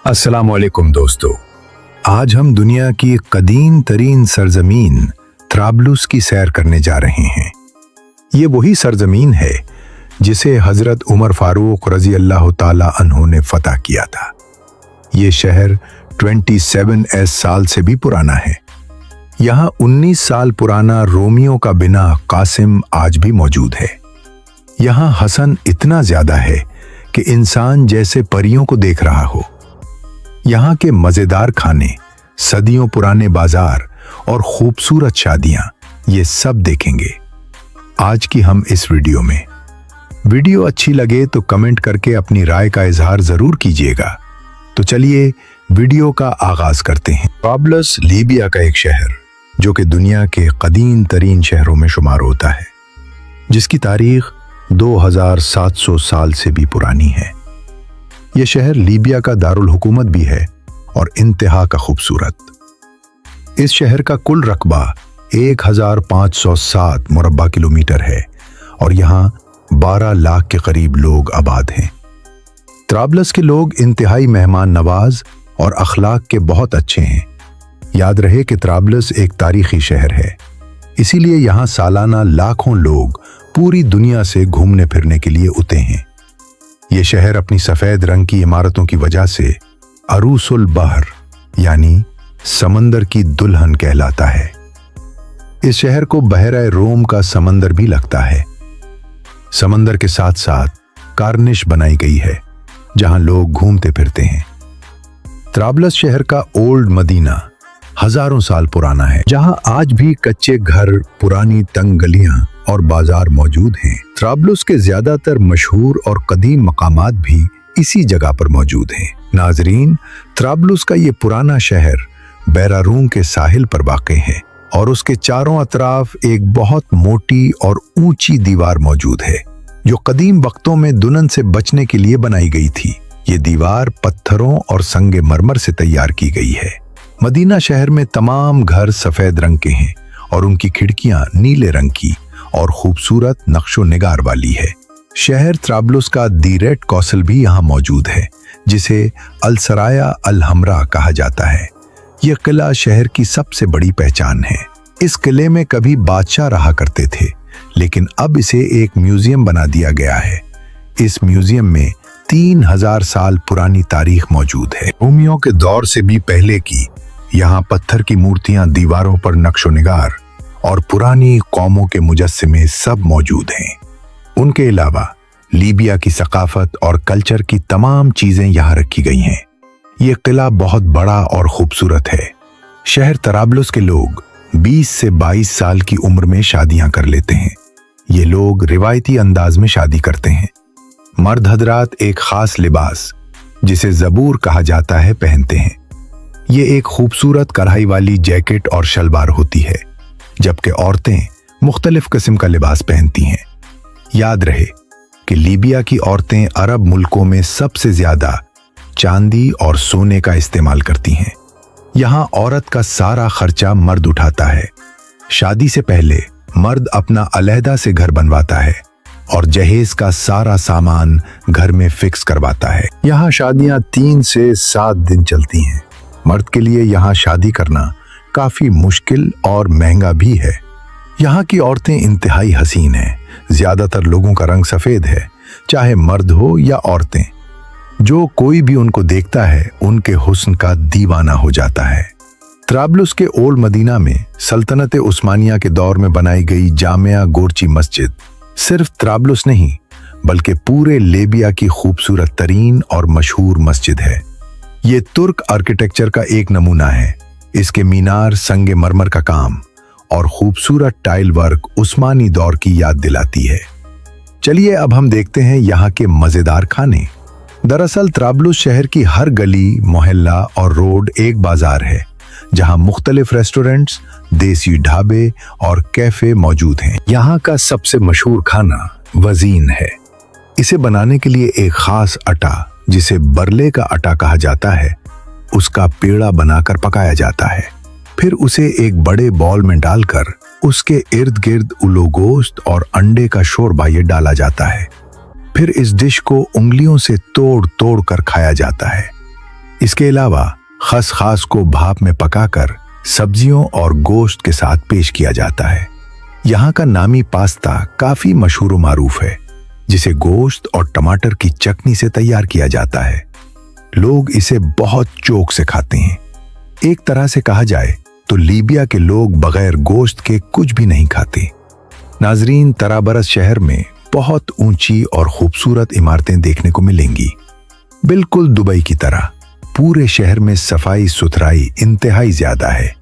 अस्सलामुअलैकुम दोस्तों, आज हम दुनिया की एक कदीम तरीन सरजमीन त्राब्लुस की सैर करने जा रहे हैं। ये वही सरजमीन है जिसे हजरत उमर फारूक रजी अल्लाह ताला अन्हु ने फतह किया था। ये शहर 27 साल से भी पुराना है। यहाँ 19 साल पुराना रोमियो का बिना कासिम आज भी मौजूद है। यहाँ हसन इतना ज्यादा है कि इंसान जैसे परियों को देख रहा हो। यहाँ के मजेदार खाने, सदियों पुराने बाजार और खूबसूरत शादियां, ये सब देखेंगे आज की हम इस वीडियो में। वीडियो अच्छी लगे तो कमेंट करके अपनी राय का इजहार जरूर कीजिएगा। तो चलिए वीडियो का आगाज करते हैं। त्राब्लस लीबिया का एक शहर जो कि दुनिया के कदीम तरीन शहरों में शुमार होता है, जिसकी तारीख 2700 साल से भी पुरानी है। यह शहर लीबिया का दारुल हुकूमत भी है और इंतहा का खूबसूरत। इस शहर का कुल रकबा 1507 मुरब्बा किलोमीटर है और यहाँ 12 लाख के करीब लोग आबाद हैं। त्राब्लस के लोग इंतहाई मेहमान नवाज और अखलाक के बहुत अच्छे हैं। याद रहे कि त्राब्लस एक तारीखी शहर है, इसीलिए यहाँ सालाना लाखों लोग पूरी दुनिया से घूमने फिरने के लिए उते हैं। ये शहर अपनी सफेद रंग की इमारतों की वजह से अरूसुल बहर यानी समंदर की दुल्हन कहलाता है। इस शहर को बहरा रोम का समंदर भी लगता है। समंदर के साथ साथ कार्निश बनाई गई है जहां लोग घूमते फिरते हैं। त्राब्लस शहर का ओल्ड मदीना हजारों साल पुराना है, जहां आज भी कच्चे घर, पुरानी तंग गलियां और बाजार मौजूद हैं। त्राब्लस के ज्यादातर मशहूर और कदीम मकामात भी इसी जगह पर मौजूद हैं। नाजरीन, त्राब्लस का ये पुराना शहर बैरारूम के साहिल पर वाक़ है और उसके चारों अतराफ एक बहुत मोटी और ऊंची दीवार मौजूद है जो कदीम वक्तों में दुल्हन से बचने के लिए बनाई गई थी। ये दीवार पत्थरों और संगे मरमर से तैयार की गई है। मदीना शहर में तमाम घर सफेद रंग के हैं और उनकी खिड़कियां नीले रंग की और खूबसूरत नक्शो निगार वाली है। शहर त्राब्लस का दी रेड कौसल भी यहाँ मौजूद है, जिसे अल-सराया अल-हमरा कहा जाता है। यह किला शहर की सबसे बड़ी पहचान है। इस किले में कभी बादशाह रहा करते थे, लेकिन अब इसे एक म्यूजियम बना दिया गया है। इस म्यूजियम में 3000 साल पुरानी तारीख मौजूद है। रोमियो के दौर से भी पहले की यहाँ पत्थर की मूर्तियां, दीवारों पर नक्शो निगार और पुरानी कौमों के मुजस्समे सब मौजूद हैं। उनके अलावा लीबिया की सकाफत और कल्चर की तमाम चीजें यहाँ रखी गई हैं। ये किला बहुत बड़ा और खूबसूरत है। शहर त्राब्लस के लोग 20 से 22 साल की उम्र में शादियां कर लेते हैं। ये लोग रिवायती अंदाज में शादी करते हैं। मर्द हजरात एक खास लिबास, जिसे ज़बूर कहा जाता है, पहनते हैं। ये एक खूबसूरत कढ़ाई वाली जैकेट और शलवार होती है, जबकि औरतें मुख्तलिफ किस्म का लिबास पहनती हैं। याद रहे कि लीबिया की औरतें अरब मुल्कों में सबसे ज्यादा चांदी और सोने का इस्तेमाल करती हैं। यहाँ औरत का सारा खर्चा मर्द उठाता है। शादी से पहले मर्द अपना अलहदा से घर बनवाता है और जहेज का सारा सामान घर में फिक्स करवाता है। यहाँ शादियां 3 से 7 दिन चलती हैं। मर्द के लिए यहाँ शादी करना काफी मुश्किल और महंगा भी है। यहाँ की औरतें इंतहाई हसीन हैं। ज्यादातर लोगों का रंग सफेद है, चाहे मर्द हो या औरतें। जो कोई भी उनको देखता है उनके हुस्न का दीवाना हो जाता है। त्राब्लस के ओल्ड मदीना में सल्तनत उस्मानिया के दौर में बनाई गई जामिया गोरची मस्जिद सिर्फ त्राब्लस नहीं बल्कि पूरे लीबिया की खूबसूरत तरीन और मशहूर मस्जिद है। ये तुर्क आर्किटेक्चर का एक नमूना है। इसके मीनार, संगे मरमर का काम और खूबसूरत टाइल वर्क उस्मानी दौर की याद दिलाती है। चलिए अब हम देखते हैं यहाँ के मजेदार खाने। दरअसल त्राब्लस शहर की हर गली, मोहल्ला और रोड एक बाजार है, जहाँ मुख्तलिफ रेस्टोरेंट्स, देसी ढाबे और कैफे मौजूद हैं। यहाँ का सबसे मशहूर खाना वजीन है। इसे बनाने के लिए एक खास आटा, जिसे बरले का आटा कहा जाता है, उसका पेड़ा बनाकर पकाया जाता है। फिर उसे एक बड़े बॉल में डालकर उसके इर्द गिर्द उलो गोश्त और अंडे का शोरबा ये डाला जाता है। फिर इस डिश को उंगलियों से तोड़ तोड़ कर खाया जाता है। इसके अलावा खसखास को भाप में पकाकर सब्जियों और गोश्त के साथ पेश किया जाता है। यहाँ का नामी पास्ता काफी मशहूर मारूफ है, जिसे गोश्त और टमाटर की चटनी से तैयार किया जाता है। लोग इसे बहुत चोक से खाते हैं। एक तरह से कहा जाए तो लीबिया के लोग बगैर गोश्त के कुछ भी नहीं खाते। नाजरीन, तराबरस शहर में बहुत ऊंची और खूबसूरत इमारतें देखने को मिलेंगी, बिल्कुल दुबई की तरह। पूरे शहर में सफाई सुथराई इंतहाई ज्यादा है।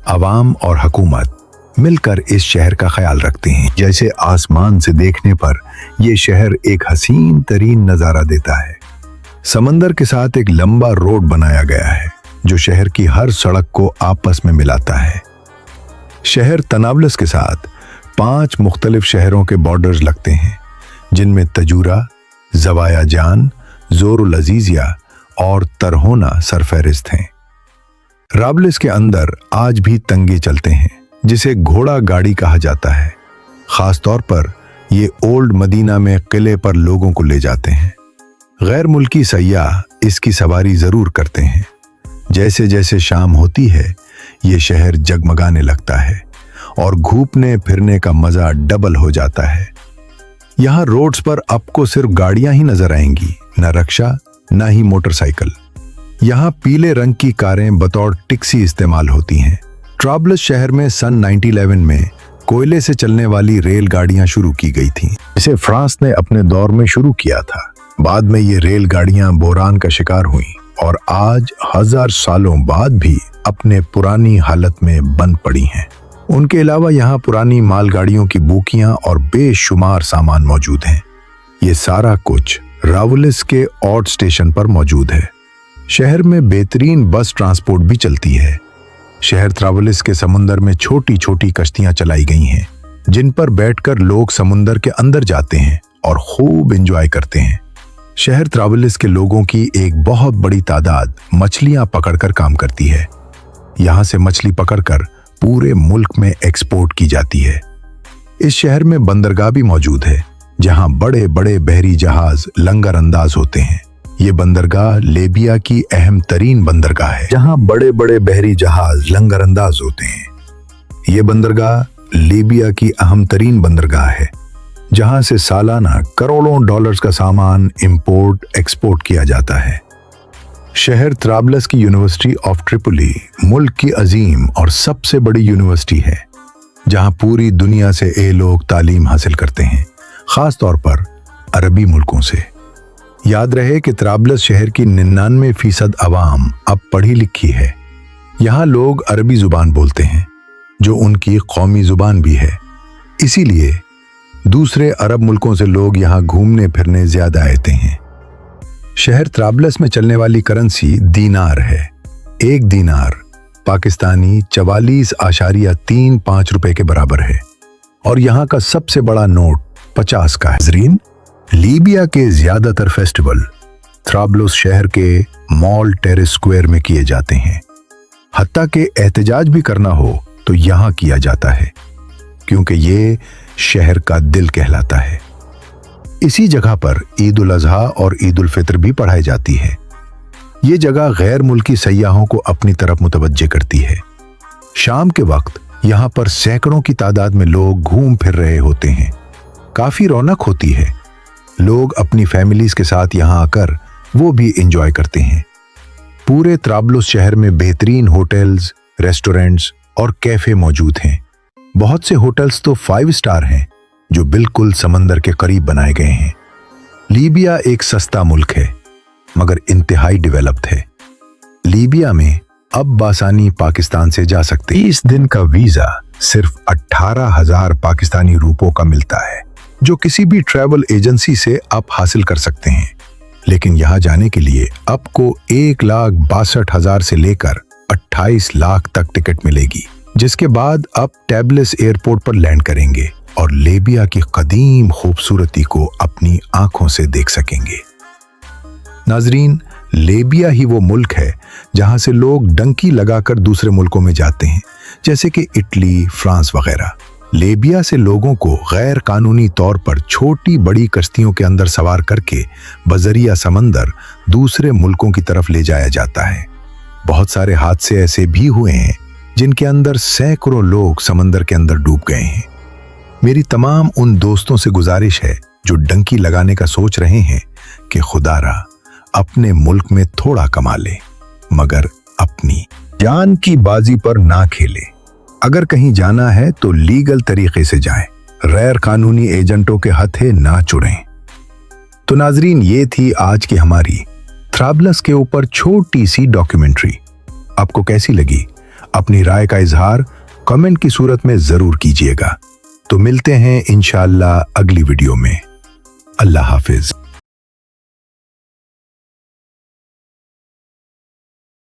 आवाम और हुकूमत मिलकर इस शहर का ख्याल रखते हैं। जैसे आसमान से देखने पर यह शहर एक हसीन तरीन नजारा देता है। समंदर के साथ एक लंबा रोड बनाया गया है जो शहर की हर सड़क को आपस में मिलाता है। शहर तनाबलस के साथ 5 मुख्तलिफ शहरों के बॉर्डर्स लगते हैं, जिनमें तजूरा, ज़वाया जान, जोरुल अजीजिया और तरहोना सरफहरिस्त हैं। राबलिस के अंदर आज भी तंगे चलते हैं, जिसे घोड़ा गाड़ी कहा जाता है। खास तौर पर ये ओल्ड मदीना में किले पर लोगों को ले जाते हैं। गैर मुल्की सयाह इसकी सवारी जरूर करते हैं। जैसे जैसे शाम होती है, ये शहर जगमगाने लगता है और घूमने फिरने का मजा डबल हो जाता है। यहाँ रोड्स पर आपको सिर्फ गाड़ियां ही नजर आएंगी, न रक्षा न ही मोटरसाइकिल। यहाँ पीले रंग की कारें बतौर टैक्सी इस्तेमाल होती हैं। ट्राब्लस शहर में सन 1911 में कोयले से चलने वाली रेलगाड़ियां शुरू की गई थीं, जिसे फ्रांस ने अपने दौर में शुरू किया था। बाद में ये रेलगाड़ियां बोरान का शिकार हुईं और आज 1000 सालों बाद भी अपने पुरानी हालत में बंद पड़ी हैं। उनके अलावा यहाँ पुरानी मालगाड़ियों की बोगियां और बेशुमार सामान मौजूद हैं। ये सारा कुछ रावलिस के ऑड स्टेशन पर मौजूद है। शहर में बेहतरीन बस ट्रांसपोर्ट भी चलती है। शहर त्रावलिस के समुंदर में छोटी छोटी कश्तियां चलाई गई हैं, जिन पर बैठकर लोग समुंदर के अंदर जाते हैं और खूब एंजॉय करते हैं। शहर त्रावलिस के लोगों की एक बहुत बड़ी तादाद मछलियां पकड़कर काम करती है। यहाँ से मछली पकड़कर पूरे मुल्क में एक्सपोर्ट की जाती है। इस शहर में बंदरगाह भी मौजूद है, जहाँ बड़े बड़े बहरी जहाज लंगर अंदाज होते हैं। ये बंदरगाह लीबिया की अहम तरीन बंदरगाह है, जहाँ बड़े बड़े बहरी जहाज लंगर अंदाज होते हैं। ये बंदरगाह लीबिया की अहम तरीन बंदरगाह है, जहाँ से सालाना करोड़ों डॉलर्स का सामान इंपोर्ट एक्सपोर्ट किया जाता है। शहर त्राबलस की यूनिवर्सिटी ऑफ ट्रिपोली मुल्क की अजीम और सबसे बड़ी यूनिवर्सिटी है, जहाँ पूरी दुनिया से ये लोग तालीम हासिल करते हैं, खास तौर पर अरबी मुल्कों से। याद रहे कि त्राबलस शहर की 99% आवाम अब पढ़ी लिखी है। यहाँ लोग अरबी जुबान बोलते हैं, जो उनकी कौमी जुबान भी है। इसीलिए दूसरे अरब मुल्कों से लोग यहाँ घूमने फिरने ज्यादा आते हैं। शहर त्राबलस में चलने वाली करेंसी दीनार है। एक दीनार पाकिस्तानी 44.35 रुपए के बराबर है और यहाँ का सबसे बड़ा नोट 50 का है। नाज़रीन, लीबिया के ज्यादातर फेस्टिवल त्राबलस शहर के मॉल टेरेस स्क्वायर में किए जाते हैं। हत्ता के एहतजाज भी करना हो तो यहाँ किया जाता है, क्योंकि ये शहर का दिल कहलाता है। इसी जगह पर ईद उल अजहा और ईद उल फितर भी पढ़ाई जाती है। ये जगह गैर मुल्की सयाहों को अपनी तरफ मुतवज्जे करती है। शाम के वक्त यहाँ पर सैकड़ों की तादाद में लोग घूम फिर रहे होते हैं। काफी रौनक होती है। लोग अपनी फैमिलीज के साथ यहाँ आकर वो भी एंजॉय करते हैं। पूरे त्राबलस शहर में बेहतरीन होटल्स, रेस्टोरेंट्स और कैफे मौजूद हैं। बहुत से होटल्स तो 5 स्टार हैं, जो बिल्कुल समंदर के करीब बनाए गए हैं। लीबिया एक सस्ता मुल्क है, मगर इंतहाई डेवलप्ड है। लीबिया में अब बासानी पाकिस्तान से जा सकते हैं। 30 दिन का वीजा सिर्फ 18,000 पाकिस्तानी रुपयों का मिलता है, जो किसी भी ट्रैवल एजेंसी से आप हासिल कर सकते हैं। लेकिन यहाँ जाने के लिए आपको 1,62,000 से लेकर 28 लाख तक टिकट मिलेगी, जिसके बाद आप त्राबलस एयरपोर्ट पर लैंड करेंगे और लीबिया की कदीम खूबसूरती को अपनी आंखों से देख सकेंगे। नाजरीन, लीबिया ही वो मुल्क है जहां से लोग डंकी लगाकर दूसरे मुल्कों में जाते हैं, जैसे कि इटली, फ्रांस वगैरह। लीबिया से लोगों को गैर कानूनी तौर पर छोटी बड़ी कश्तियों के अंदर सवार करके बजरिया समंदर दूसरे मुल्कों की तरफ ले जाया जाता है। बहुत सारे हादसे ऐसे भी हुए हैं जिनके अंदर सैकड़ों लोग समंदर के अंदर डूब गए हैं। मेरी तमाम उन दोस्तों से गुजारिश है जो डंकी लगाने का सोच रहे हैं कि खुदारा अपने मुल्क में थोड़ा कमा ले, मगर अपनी जान की बाजी पर ना खेले। अगर कहीं जाना है तो लीगल तरीके से जाएं, गैर कानूनी एजेंटों के हथे ना चुड़ें। तो नाजरीन, ये थी आज की हमारी थ्राबलस के ऊपर छोटी सी डॉक्यूमेंट्री। आपको कैसी लगी? अपनी राय का इजहार कमेंट की सूरत में जरूर कीजिएगा। तो मिलते हैं इंशाअल्लाह अगली वीडियो में। अल्लाह हाफिज।